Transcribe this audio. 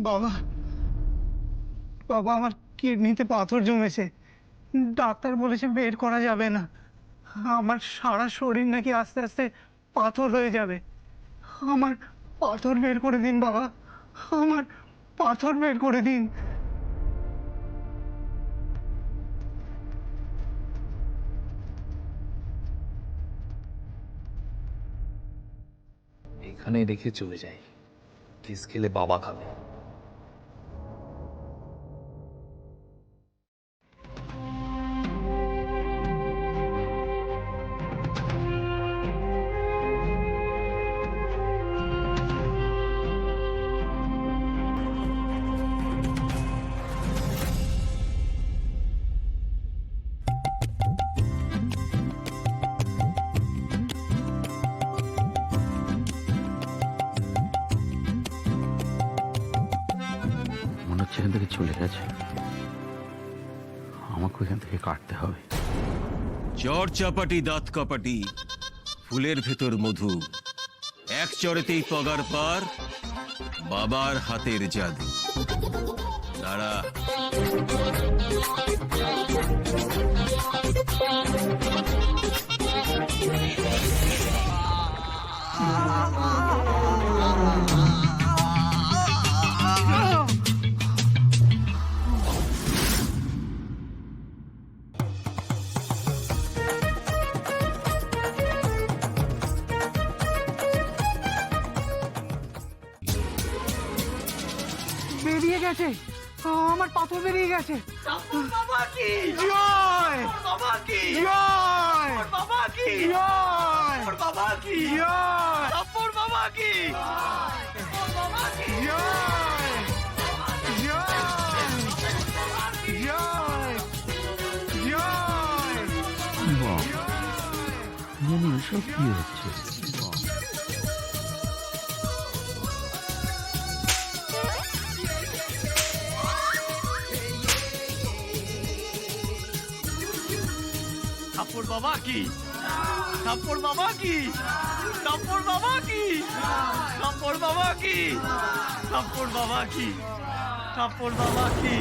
বাবা, বাবা আমার কিডনিতে পাথর জমেছে, ডাক্তার বলেছে বের করা যাবে না। আমার সারা শরীর নাকি আস্তে আস্তে পাথর হয়ে যাবে। আমার পাথর বের করে দিন বাবা, আমার পাথর বের করে দিন। এখানে রেখে চলে যাই, কেস খেলে বাবা খাবে। মনে হচ্ছে এখান থেকে চলে গেছে, আমাকে এখান থেকে কাটতে হবে। চর চাপাটি দাঁত কাপাটি, ফুলের ভেতর মধু, এক চরেতেই পগার পার, বাবার হাতের জাদু। তারা বেরিয়ে গেছে, আমার পাথর বেরিয়ে গেছে। বাবা কি জয় বাবা কি জয় বাবা কি জয় বাবা কি জয় আপর বাবা কি বাবা কি জয় জয় জয় জয়। এসব কি হচ্ছে? আপর বাবা কি আপর বাবা কি আপর বাবা কি আপর বাবা কি আপর বাবা কি আপর বাবা কি